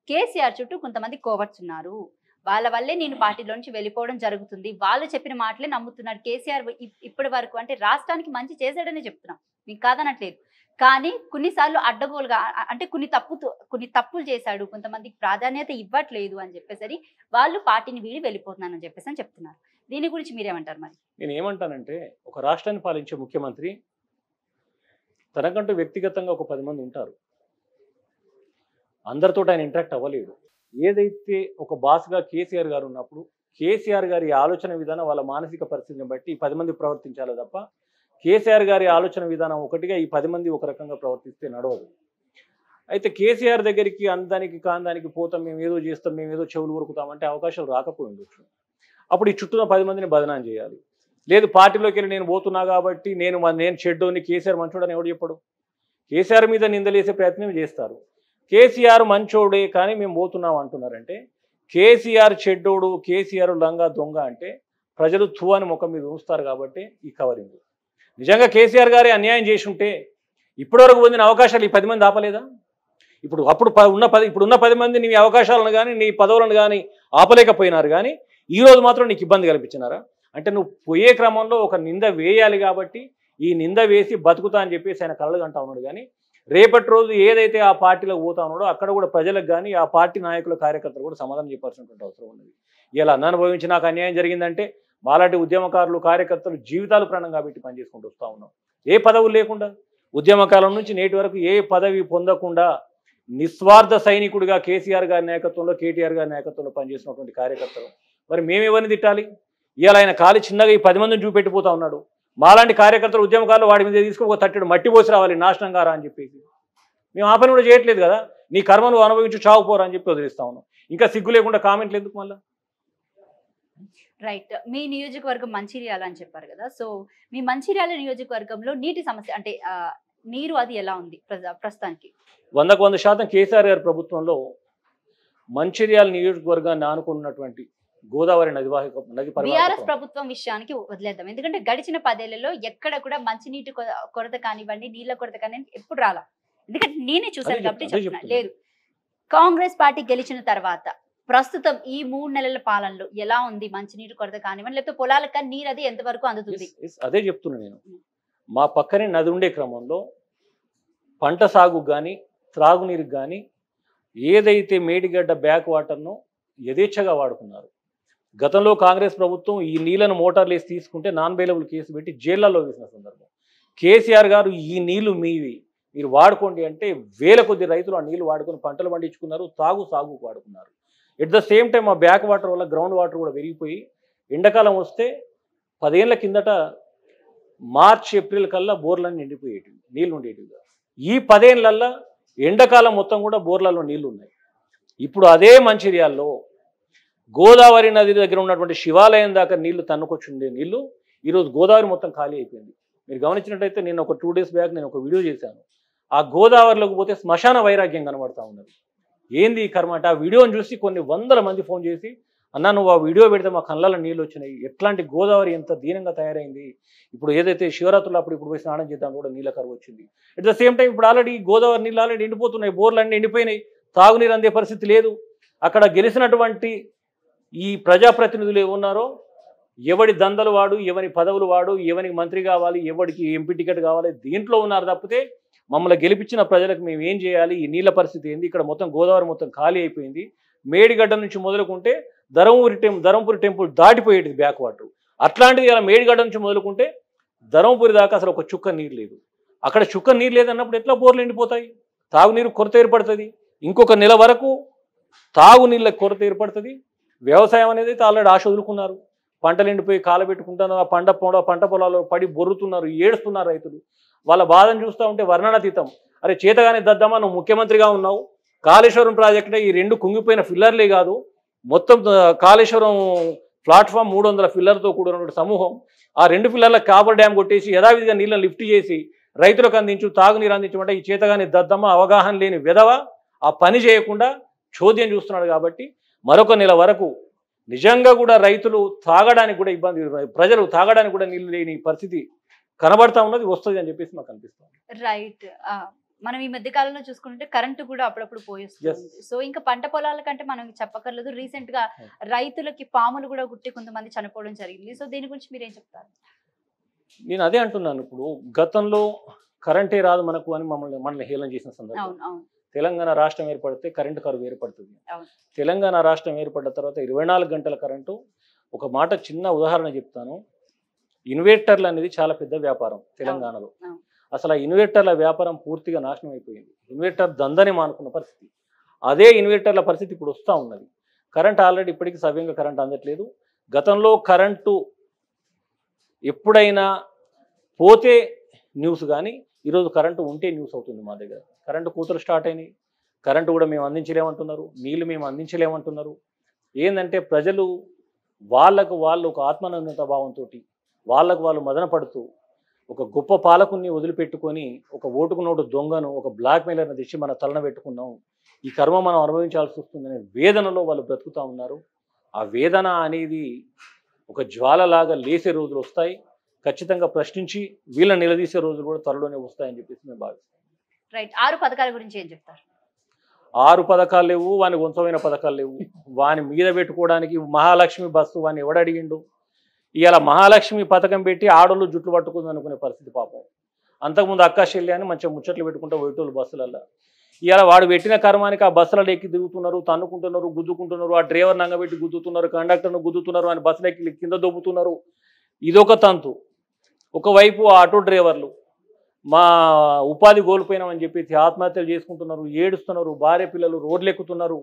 కేసీఆర్ చుట్టూ కొంతమంది కోవర్ట్స్ ఉన్నారు. వాళ్ళ వల్లే నేను పార్టీలో నుంచి వెళ్ళిపోవడం జరుగుతుంది. వాళ్ళు చెప్పిన మాటలే నమ్ముతున్నాడు. కేసీఆర్ ఇప్పటి వరకు అంటే రాష్ట్రానికి మంచి చేశాడనే చెప్తున్నాం. మీకు కాదనట్లేదు. కానీ కొన్నిసార్లు అడ్డగోలుగా అంటే కొన్ని తప్పులు చేశాడు. కొంతమందికి ప్రాధాన్యత ఇవ్వట్లేదు అని చెప్పేసరి వాళ్ళు పార్టీని వీడి వెళ్ళిపోతున్నానని చెప్పేసి అని చెప్తున్నారు. దీని గురించి మీరేమంటారు మరి? నేను ఏమంటానంటే ఒక రాష్ట్రాన్ని పాలించే ముఖ్యమంత్రి తనకంటూ వ్యక్తిగతంగా ఒక 10 మంది ఉంటారు. అందరితో ఆయన ఇంటరాక్ట్ అవ్వలేడు. ఏదైతే ఒక బాస్గా కేసీఆర్ గారు ఉన్నప్పుడు కేసీఆర్ గారి ఆలోచన విధానం వాళ్ళ మానసిక పరిస్థితిని బట్టి 10 మంది ప్రవర్తించాలి తప్ప కేసీఆర్ గారి ఆలోచన విధానం ఒకటిగా ఈ 10 మంది ఒక రకంగా ప్రవర్తిస్తే నడవదు. అయితే కేసీఆర్ దగ్గరికి అందానికి కాందానికి పోతాం, మేము ఏదో చేస్తాం, మేము ఏదో చెవులు ఉరుకుతామంటే అవకాశాలు రాకపోయి ఉండొచ్చు. అప్పుడు ఈ చుట్టూ 10 మందిని బదనాం చేయాలి. లేదు పార్టీలోకి వెళ్ళి నేను పోతున్నా కాబట్టి నేను చెడ్డోని కేసీఆర్ మంచోడని ఎవడు చెప్పడు. కేసీఆర్ మీద నిందలేసే ప్రయత్నం చేస్తారు. కేసీఆర్ మంచోడే కానీ మేము పోతున్నాం అంటున్నారంటే కేసీఆర్ చెడ్డోడు, కేసీఆర్ లంగా దొంగ అంటే ప్రజలు తువాని ముఖం మీద ఉంచుతారు కాబట్టి ఈ కవరింగ్. నిజంగా కేసీఆర్ గారే అన్యాయం చేసి ఉంటే ఇప్పటివరకు పొందిన అవకాశాలు ఈ 10 మంది ఆపలేదా? ఇప్పుడున్న 10 మంది నీ అవకాశాలను కానీ నీ పదవులను కానీ ఆపలేకపోయినారు. కానీ ఈరోజు మాత్రం నీకు ఇబ్బంది కల్పించినారా? అంటే నువ్వు పోయే క్రమంలో ఒక నింద వేయాలి కాబట్టి ఈ నింద వేసి బతుకుతా అని చెప్పేసి ఆయన కలలు కంటా ఉన్నాడు. కానీ రేపటి రోజు ఏదైతే ఆ పార్టీలో పోతా ఉన్నాడో అక్కడ కూడా ప్రజలకు కానీ ఆ పార్టీ నాయకుల కార్యకర్తలు కూడా సమాధానం చెప్పాల్సినటువంటి అవసరం ఉన్నది. ఇలా అనుభవించి నాకు అన్యాయం జరిగిందంటే మాలాంటి ఉద్యమకారులు కార్యకర్తలు జీవితాలు ప్రాణంగా పెట్టి పనిచేసుకుంటూ వస్తూ ఉన్నాం. ఏ పదవులు లేకుండా ఉద్యమకాలం నుంచి నేటి వరకు ఏ పదవి పొందకుండా నిస్వార్థ సైనికుడిగా కేసీఆర్ గారి నాయకత్వంలో కేటీఆర్ గారి నాయకత్వంలో పనిచేసినటువంటి కార్యకర్తలు మరి మేమెవరిని తిట్టాలి? ఇవాళ ఆయన కాలి చిన్నగా ఈ 10 మందిని చూపెట్టిపోతా ఉన్నాడు. మాలాంటి కార్యకర్తలు ఉద్యమకారులు వాడి మీద తీసుకుని ఒక తట్టెడు మట్టి పోసి రావాలి నాశనం గారా అని చెప్పేసి మేము ఆ పని కూడా చేయట్లేదు కదా. నీ కర్మను అనుభవించి చావుపోరా అని చెప్పి వదిలేస్తా ఉన్నాం. ఇంకా సిగ్గు లేకుండా కామెంట్లు ఎందుకు మళ్ళీ? రైట్. మీ నియోజకవర్గం మంచిర్యాల అని చెప్పారు కదా. సో మీ మంచిర్యాల నియోజకవర్గంలో నీటి సమస్య అంటే నీరు అది ఎలా ఉంది ప్రస్తుతానికి? 100% కేసీఆర్ గారి ప్రభుత్వంలో మంచిర్యాల నియోజకవర్గాన్ని ఆనుకున్నటువంటి గోదావరి నది బీఆర్ఎస్ ప్రభుత్వం విషయానికి వదిలేద్దాం. ఎందుకంటే గడిచిన 10 ఏళ్లలో ఎక్కడ కూడా మంచినీటి కొరత కానివ్వండి, నీళ్ల కొరత కానివ్వండి ఎప్పుడు రాలా. ఎందుకంటే నేనే చూశాను కాబట్టి చెప్తున్నా. లేదు, కాంగ్రెస్ పార్టీ గెలిచిన తర్వాత ప్రస్తుతం ఈ 3 నెలల పాలనలో ఎలా ఉంది మంచినీటి కొరత కానివ్వండి, లేకపోతే పొలాలకు నీరు అది ఎంతవరకు అందుతుంది? అదే చెప్తున్నా నేను. మా పక్కనే నది ఉండే క్రమంలో పంట సాగుకు కానీ త్రాగునీరుకు కానీ ఏదైతే మేడిగడ్డ బ్యాక్ వాటర్ను యథేచ్ఛగా వాడుకున్నారు. గతంలో కాంగ్రెస్ ప్రభుత్వం ఈ నీళ్లను మోటార్లు వేసి తీసుకుంటే నాన్ బెయిలబుల్ కేసు పెట్టి జైళ్లలో వేసిన సందర్భం. కేసీఆర్ గారు ఈ నీళ్లు మీవి మీరు వాడుకోండి అంటే వేల కొద్ది రైతులు ఆ నీళ్లు వాడుకొని పంటలు పండించుకున్నారు, సాగుకు వాడుకున్నారు. ఎట్ ద సేమ్ టైం ఆ బ్యాక్ వాటర్ వల్ల గ్రౌండ్ వాటర్ కూడా పెరిగిపోయి ఎండాకాలం వస్తే 10 ఏళ్ల కిందట మార్చ్ ఏప్రిల్ కల్లా బోర్లన్నీ నిండిపోయేటివి, నీళ్లు ఉండేటివి. ఈ 10 ఏళ్లల్లో ఎండాకాలం మొత్తం కూడా బోర్లలో నీళ్లు ఉన్నాయి. ఇప్పుడు అదే మంచిర్యాల్లో గోదావరి నది దగ్గర ఉన్నటువంటి శివాలయం దాకా నీళ్లు తన్నుకొచ్చుండే నీళ్లు ఈరోజు గోదావరి మొత్తం ఖాళీ అయిపోయింది. మీరు గమనించినట్టయితే నేను ఒక 2 days బ్యాక్ నేను ఒక వీడియో చేశాను. ఆ గోదావరిలోకి పోతే శ్మశాన వైరాగ్యం కనబడతా ఉన్నది. ఏంది ఈ కర్మ అంటే ఆ వీడియోని చూసి కొన్ని 100 మంది ఫోన్ చేసి అన్నా నువ్వు ఆ వీడియో పెడితే మా కళ్ళలో నీళ్ళు వచ్చినాయి, ఎట్లాంటి గోదావరి ఎంత దీనంగా తయారైంది, ఇప్పుడు ఏదైతే శివరాత్రులు ఇప్పుడు పోయి స్నానం చేద్దాం కూడా నీళ్ళ కరువు వచ్చింది. అట్ ద సేమ్ టైం ఇప్పుడు ఆల్రెడీ గోదావరి నీళ్ళు ఆల్రెడీ ఎండిపోతున్నాయి, బోర్లు అన్నీ ఎండిపోయినాయి, తాగునీరు అందే పరిస్థితి లేదు. అక్కడ గెలిచినటువంటి ఈ ప్రజాప్రతినిధులు ఏమున్నారో ఎవడి దందలు వాడు, ఎవరి పదవులు వాడు, ఎవరికి మంత్రి కావాలి, ఎవరికి ఎంపీ టికెట్ కావాలి దీంట్లో ఉన్నారు తప్పితే మమ్మల్ని గెలిపించిన ప్రజలకు మేము ఏం చేయాలి, ఈ నీళ్ళ పరిస్థితి ఏంది, ఇక్కడ మొత్తం గోదావరి మొత్తం ఖాళీ అయిపోయింది. మేడిగడ్డ నుంచి మొదలుకుంటే ధర్మపురి టెంపుల్ దాటిపోయేది బ్యాక్ వాటర్. అట్లాంటిది ఇలా మేడిగడ్డ నుంచి మొదలుకుంటే ధర్మపురి దాకా అసలు ఒక చుక్క నీరు లేదు. అక్కడ చుక్క నీరు లేదన్నప్పుడు ఎట్లా బోర్లు ఎండిపోతాయి? తాగునీరు కొరత ఏర్పడుతుంది. ఇంకొక నెల వరకు తాగునీళ్ళ కొరత ఏర్పడుతుంది. వ్యవసాయం అనేది అయితే ఆల్రెడీ ఆశ వదులుకున్నారు. పంటలు ఎండిపోయి కాలబెట్టుకుంటున్నారు. ఆ పంట పొలాల్లో పడి బొర్రుతున్నారు, ఏడుస్తున్నారు రైతులు. వాళ్ళ బాధను చూస్తూ ఉంటే వర్ణనాతీతం. అరే చేతగానే దద్దమ్మా, నువ్వు ముఖ్యమంత్రిగా ఉన్నావు, కాళేశ్వరం ప్రాజెక్టే ఈ 2 కుంగిపోయిన ఫిల్లర్లే కాదు, మొత్తం కాళేశ్వరం ప్లాట్ఫామ్ 300 ఫిల్లర్తో కూడిన సమూహం ఆ 2 ఫిల్లర్లకు కాపర్ డ్యామ్ కొట్టేసి యథావిధిగా నీళ్ళని లిఫ్ట్ చేసి రైతులకు అందించు, తాగునీరు అందించమంటే ఈ చేతగానే దద్దమ్మ అవగాహన లేని విధవ ఆ పని చేయకుండా చోద్యం చూస్తున్నాడు. కాబట్టి మరొక నెల వరకు నిజంగా కూడా రైతులు తాగడానికి కూడా ఇబ్బంది, ప్రజలు తాగడానికి కూడా నీళ్లు లేని పరిస్థితి కనబడతా ఉన్నది, వస్తుంది అని చెప్పేసి మాకు అనిపిస్తుంది. రైట్. మనం ఈ మధ్య కాలంలో చూసుకుంటే కరెంటు కూడా అప్పుడప్పుడు పోయేస్తుంది. సో ఇంకా పంట పొలాల కంటే మనం చెప్పక్కర్లేదు. రీసెంట్ గా రైతులకి పాములు కూడా గుట్టి కొంతమంది చనిపోవడం జరిగింది. సో దీని గురించి మీరేం చెప్తారు? నేను అదే అంటున్నాను. ఇప్పుడు గతంలో కరెంటే రాదు మనకు అని మనల్ని హేళన చేసిన సందర్భం. తెలంగాణ రాష్ట్రం ఏర్పడితే కరెంటు కరువు ఏర్పడుతుంది. తెలంగాణ రాష్ట్రం ఏర్పడిన తర్వాత 24 గంటల కరెంటు. ఒక మాట చిన్న ఉదాహరణ చెప్తాను. ఇన్వర్టర్లు అనేది చాలా పెద్ద వ్యాపారం తెలంగాణలో. అసలు ఆ ఇన్వర్టర్ల వ్యాపారం పూర్తిగా నాశనం అయిపోయింది. ఇన్వర్టర్ దందని మానుకున్న పరిస్థితి. అదే ఇన్వర్టర్ల పరిస్థితి ఇప్పుడు వస్తూ ఉన్నది. కరెంట్ ఆల్రెడీ ఇప్పటికీ సవ్యంగా కరెంట్ అందట్లేదు. గతంలో కరెంటు ఎప్పుడైనా పోతే న్యూస్ కానీ ఈరోజు కరెంటు ఉంటే న్యూస్ అవుతుంది. మా దగ్గర కరెంటు కూతురు స్టార్ట్ అయినాయి. కరెంటు కూడా మేము అందించలేమంటున్నారు. నీళ్లు మేము అందించలేమంటున్నారు. ఏంటంటే ప్రజలు వాళ్ళకు వాళ్ళు ఒక ఆత్మనిర్భరత భావంతో వాళ్ళకు వాళ్ళు మదన పడుతూ ఒక గొప్ప పాలకుని వదిలిపెట్టుకొని ఒక ఓటుకు నోటు దొంగను ఒక బ్లాక్ మెయిలర్ని తెచ్చి మన తలన పెట్టుకున్నాం, ఈ కర్మ మనం అనుభవించాల్సి వస్తుందనే వేదనలో వాళ్ళు బ్రతుకుతూ ఉన్నారు. ఆ వేదన అనేది ఒక జ్వాలలాగా లేసే రోజులు వస్తాయి. ఖచ్చితంగా ప్రశ్నించి వీళ్ళని నిలదీసే రోజులు కూడా త్వరలోనే వస్తాయని చెప్పేసి మేము భావిస్తాం. రైట్. 6 పథకాల గురించి ఏం చెప్తారు? 6 పథకాలు లేవు, వాని వంతమైన పథకాలు లేవు. వాని మీద పెట్టుకోవడానికి మహాలక్ష్మి బస్సు వాని ఎవడడిగిండు? ఇవాళ మహాలక్ష్మి పథకం పెట్టి ఆడోళ్ళు జుట్లు పట్టుకుంది అనుకునే పరిస్థితి పాపం. అంతకుముందు అక్క చెల్లి అని మంచిగా ముచ్చట్లు పెట్టుకుంటూ పోయేటోళ్ళు బస్సులల్లో. ఇవాళ వాడు పెట్టిన కర్మానికి ఆ బస్సులలో ఎక్కి తిరుగుతున్నారు, తన్నుకుంటున్నారు, గుద్దుకుంటున్నారు, ఆ డ్రైవర్ నంగబెట్టి గుద్దుతున్నారు, కండక్టర్ను గుద్దుతున్నారు, అని బస్సులు ఎక్కి కింద దొబ్బుతున్నారు. ఇదొక తంతు. ఒకవైపు ఆటో డ్రైవర్లు మా ఉపాధి కోల్పోయినామని చెప్పేసి ఆత్మహత్యలు చేసుకుంటున్నారు, ఏడుస్తున్నారు, భార్య పిల్లలు రోడ్లు ఎక్కుతున్నారు.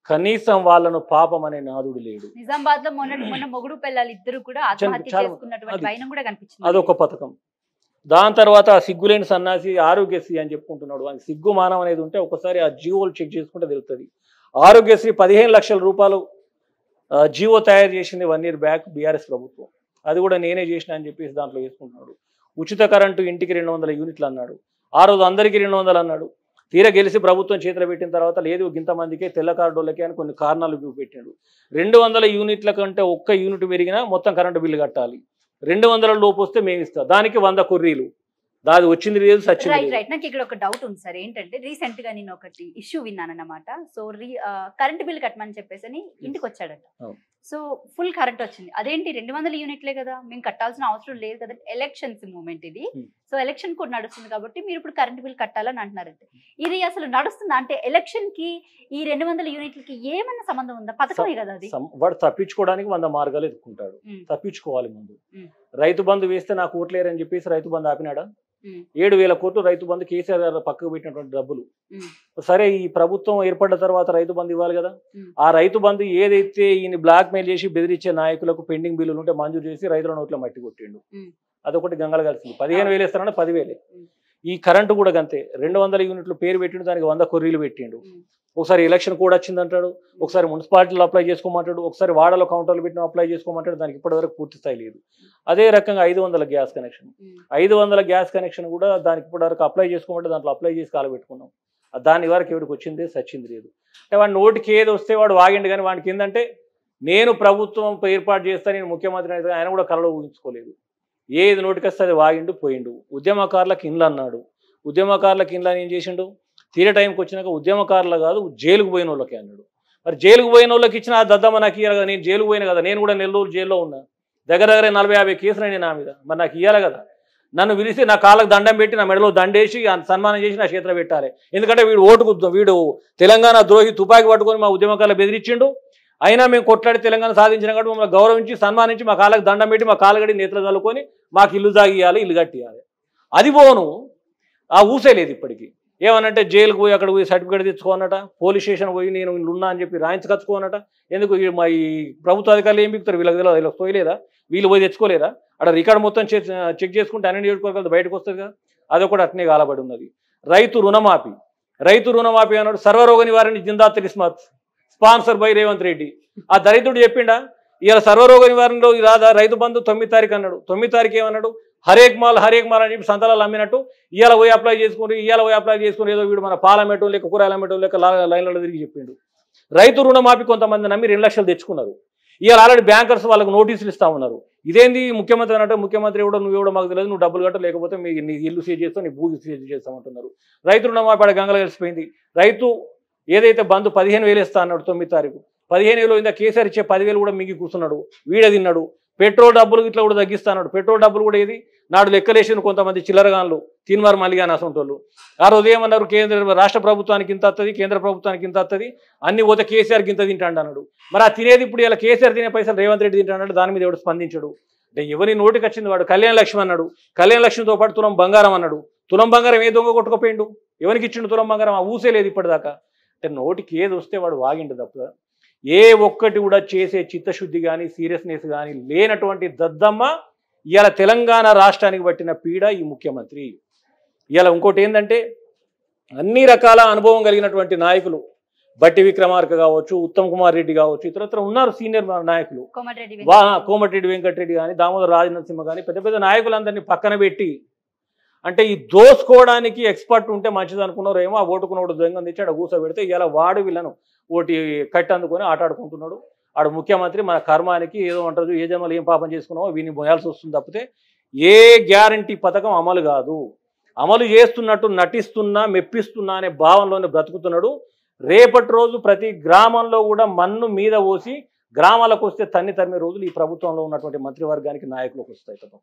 కనీసం వాళ్ళను పాపం అనే నాదుడు లేడు. నిజామాబాద్ లో మొన్న మొగుడు పిల్లలు ఇద్దరు కూడా ఆత్మహత్య చేసుకున్నటువంటి వైనం కూడా కనిపించింది. అదొక పథకం. దాని తర్వాత సిగ్గులేని సన్నాసి ఆరోగ్యశ్రీ అని చెప్పుకుంటున్నాడు. అని సిగ్గు మానం అనేది ఉంటే ఒకసారి ఆ జీవోలు చెక్ చేసుకుంటే తెలుస్తుంది. ఆరోగ్యశ్రీ 15 లక్షల రూపాయలు జీవో తయారు చేసింది 1 year బ్యాక్ బీఆర్ఎస్ ప్రభుత్వం. అది కూడా నేనే చేసిన అని చెప్పేసి దాంట్లో వేసుకుంటున్నాడు. ఉచిత కరెంటు ఇంటికి 200 యూనిట్లు అన్నాడు. ఆ రోజు అందరికీ 200 అన్నాడు. తీరా గెలిచి ప్రభుత్వం చేతిలో పెట్టిన తర్వాత లేదు ఇంతమందికే తెల్ల కార్డులకే అని కొన్ని కారణాలు చూపెట్టాడు. 200 యూనిట్ల కంటే ఒక్క యూనిట్ పెరిగినా మొత్తం కరెంటు బిల్లు కట్టాలి. 200 లోపు వస్తే మేము ఇస్తాం. దానికి 100 కొర్రీలు. దాది వచ్చింది లేదు సచ్చింది. రైట్. నాకు ఇక్కడ ఒక డౌట్ ఉంది సార్. ఏంటంటే రీసెంట్ గా నేను ఒకటి ఇష్యూ విన్నానన్నమాట. సో కరెంట్ బిల్ కట్టమని చెప్పేసి ఇంటికి వచ్చాడట. సో ఫుల్ కరెంట్ వచ్చింది. అదేంటి 200 యూనిట్లే కదా, మేము కట్టాల్సిన అవసరం లేదు కదా. ఎలక్షన్స్ మూమెంట్ ఇది. సో ఎలక్షన్ కూడా నడుస్తుంది కాబట్టి మీరు ఇప్పుడు కరెంట్ బిల్ కట్టాలని అంటున్నారంటే ఇది అసలు నడుస్తుందా? అంటే ఎలక్షన్ కి ఈ 200 యూనిట్లకి ఏమన్నా సంబంధం ఉందా? పథకమే కదా అది. వాడు తప్పించుకోవడానికి 100 మార్గాలు ఎత్తుకుంటాడు. తప్పించుకోవాలి ముందు. రైతు బంధు వేస్తే నాకు ఓట్లేరని చెప్పేసి రైతు బంధు ఆపినాడా? 7,000 కోట్లు రైతు బంధు కేసీఆర్ గారు పక్కకు పెట్టినటువంటి డబ్బులు. సరే ఈ ప్రభుత్వం ఏర్పడిన తర్వాత రైతు బంధు ఇవ్వాలి కదా. ఆ రైతు బంధు ఏదైతే ఈయన బ్లాక్ మెయిల్ చేసి బెదిరించే నాయకులకు పెండింగ్ బిల్లులు ఉంటే మంజూరు చేసి రైతుల నోట్లో మట్టి కొట్టిండు. అదొకటి గంగలు కలిసింది. 15,000 ఇస్తారన్నా 10,000. ఈ కరెంటు కూడా గంతే. 200 యూనిట్లు పేరు పెట్టిండు, దానికి 100 కొర్రీలు పెట్టిండు. ఒకసారి ఎలక్షన్ కూడా వచ్చిందంటాడు, ఒకసారి మున్సిపాలిటీలో అప్లై చేసుకోమంటాడు, ఒకసారి వాడలో కౌంటర్లు పెట్టిన అప్లై చేసుకోమంటాడు. దానికి ఇప్పటివరకు పూర్తి స్థాయి లేదు. అదే రకంగా 500 గ్యాస్ కనెక్షన్. 500 గ్యాస్ కనెక్షన్ కూడా దానికి ఇప్పటివరకు అప్లై చేసుకోమంటే దాంట్లో అప్లై చేసి కాలబెట్టుకున్నాం. దాని వరకు ఎవరికి వచ్చింది సచ్చింది లేదు. అంటే వాడి నోటికి ఏది వస్తే వాడు వాగిండు. కానీ వాడికి ఏంటంటే నేను ప్రభుత్వం ఏర్పాటు చేస్తా, నేను ముఖ్యమంత్రి అయితే ఆయన కూడా కలలో ఊహించుకోలేదు. ఏది నోటికి వస్తే అది వాగిండు పోయిండు. ఉద్యమకారులకు ఇండ్లు అన్నాడు. ఉద్యమకారులకు ఇండ్లు అని ఏం చేసిండు? తీరే టైంకి వచ్చినాక ఉద్యమకారులు కాదు జైలుకు పోయిన వాళ్ళకి అన్నాడు. మరి జైలుకు పోయిన వాళ్ళకి ఇచ్చిన ఆ దద్దమ్మ నాకు ఇయ్యాలి కదా. నేను జైలుకు పోయినా కదా, నేను కూడా నెల్లూరు జైల్లో ఉన్నా. దగ్గర 40-50 కేసులు అయినాయి నా మీద. మరి నాకు ఇవ్వాలి కదా. నన్ను పిలిచి నా కాళ్ళకు దండం పెట్టి నా మెడలో దండేసి సన్మానం చేసి నా చేతిలో పెట్టాలి. ఎందుకంటే వీడు తెలంగాణ ద్రోహి తుపాకీ పట్టుకొని మా ఉద్యమకారులు బెదిరించిండు. అయినా మేము కొట్లాడి తెలంగాణ సాధించిన కాబట్టి మమ్మల్ని గౌరవించి సన్మానించి మా కాళ్ళకు దండం పెట్టి మా కాళ్ళగడి నేతలు చల్లుకొని మాకు ఇల్లు సాగియాలి, ఇల్లు కట్టియాలి. అది పోను ఆ ఊసేలేదు ఇప్పటికీ. ఏమనంటే జైలుకు పోయి అక్కడ పోయి సర్టిఫికేట్ తెచ్చుకోనట, పోలీస్ స్టేషన్ పోయి నేను ఉన్నా అని చెప్పి రాయించుకొచ్చుకోనట. ఎందుకు మా ఈ ప్రభుత్వ అధికారులు ఏం బిగుతారు? వీళ్ళకి తెలియదు, వీళ్ళకి పోయలేదా? వీళ్ళు పోయి తెచ్చుకోలేదా? అక్కడ రికార్డు మొత్తం చెక్ చేసుకుంటే అన్ని నియోజకవర్గాలు బయటకు వస్తుంది కదా. అదొకటి అట్నే కాలబడి ఉన్నది. రైతు రుణమాఫీ అన్నాడు. సర్వరోగ నివారణ జిందా తిలిస్మత్ స్పాన్సర్ బై రేవంత్ రెడ్డి. ఆ దరిద్రుడు చెప్పిండా ఇవాళ సర్వరోగ నివారణలో రాదా రైతు బంధు 9 తారీఖు అన్నాడు. 9 తారీఖు ఏమన్నాడు? హరేక్ మాల్ అని చెప్పి సంతలాలు అమ్మినట్టు ఇవాళ పోయి అప్లై చేసుకుని ఏదో వీడు మన పాలమెటం లేక కూరగాయలు అమ్మటం లేక లైన్లలో తిరిగి చెప్పిండు. రైతు రుణమాఫీ కొంతమంది నమ్మి 2 లక్షలు తెచ్చుకున్నారు. ఇవాళ ఆల్రెడీ బ్యాంకర్స్ వాళ్ళకు నోటీసులు ఇస్తా ఉన్నారు. ఇదేంది ముఖ్యమంత్రి అన్నట్టు ముఖ్యమంత్రి కూడా నువ్వు కూడా మాకు తెలియదు, నువ్వు డబ్బులు కట్ట లేకపోతే నీ ఇల్లు సీజ్ చేస్తావు, నీ భూమి సీజ్ చేస్తామంటున్నారు. రైతు రుణమాపడ గంగలో కలిసిపోయింది. రైతు ఏదైతే బంధు 15,000 ఇస్తా అన్నాడు 9 తారీఖు, 15,000 ఇంత కేసీఆర్ ఇచ్చే 10,000 కూడా మింగి కూర్చున్నాడు, వీడే తిన్నాడు. పెట్రోల్ డబ్బులు ఇట్లా కూడా తగ్గిస్తాడు. పెట్రోల్ డబ్బులు కూడా ఏది నాడు లెక్కలేసిన కొంతమంది చిల్లరగాన్లు తీన్మార్ మల్లిగాని అసంటోళ్ళు ఆ రోజు ఏమన్నారు, రాష్ట్ర ప్రభుత్వానికి ఇంత వస్తుంది, కేంద్ర ప్రభుత్వానికి ఇంత వస్తుంది, అన్ని పోతే కేసీఆర్కి ఇంత తింటాడు అన్నాడు. మరి ఆ తినేది ఇప్పుడు ఇలా కేసీఆర్ తినే పైసలు రేవంత్ రెడ్డి తింటాడు, దాని మీద ఎవడు స్పందించడు. అంటే ఎవరి నోటికి వచ్చింది వాడు కళ్యాణ లక్ష్మి అన్నాడు, కళ్యాణ లక్ష్మితో పాటు తులం బంగారం అన్నాడు. తులం బంగారం ఏ దొంగ కొట్టుకుపోయిండు, ఎవరికి ఇచ్చిండు తులం బంగారం, ఆ ఊసే లేదు ఇప్పటిదాకా. అంటే నోటికి ఏది వస్తే వాడు వాగిండు తప్ప ఏ ఒక్కటి కూడా చేసే చిత్తశుద్ధి కానీ సీరియస్నెస్ కానీ లేనటువంటి దద్దమ్మ ఇవాళ తెలంగాణ రాష్ట్రానికి పట్టిన పీడ ఈ ముఖ్యమంత్రి. ఇవాళ ఇంకోటి ఏంటంటే అన్ని రకాల అనుభవం కలిగినటువంటి నాయకులు బట్టి విక్రమార్క కావచ్చు, ఉత్తమ్ కుమార్ రెడ్డి కావచ్చు, ఇతరత్ర ఉన్నారు సీనియర్ నాయకులు, కోమటిరెడ్డి వెంకటరెడ్డి కానీ, దామోదర్ రాజనరసింహ కానీ, పెద్ద పెద్ద నాయకులందరినీ పక్కన పెట్టి అంటే ఈ దోసుకోవడానికి ఎక్స్పర్ట్ ఉంటే మంచిది అనుకున్నారు ఏమో. ఆ ఓటుకున్నోడు దొంగ తెచ్చి ఆడ కూర్చోబెడితే ఇలా వాడు వీళ్ళను ఓటి కట్టి అందుకొని ఆటాడుకుంటున్నాడు. ఆడు ముఖ్యమంత్రి మన కర్మానికి ఏదో అంటారు, ఏ జన్మలు ఏం పాపం చేసుకున్నామో వీని మోయాల్సి వస్తుంది తప్పితే ఏ గ్యారంటీ పథకం అమలు కాదు. అమలు చేస్తున్నట్టు నటిస్తున్నా మెప్పిస్తున్నా అనే భావనలోనే బ్రతుకుతున్నాడు. రేపటి రోజు ప్రతి గ్రామంలో కూడా మన్ను మీద పోసి గ్రామాలకు వస్తే తన్ని తరిమే రోజులు ఈ ప్రభుత్వంలో ఉన్నటువంటి మంత్రివర్గానికి నాయకులకు వస్తాయి తప్ప.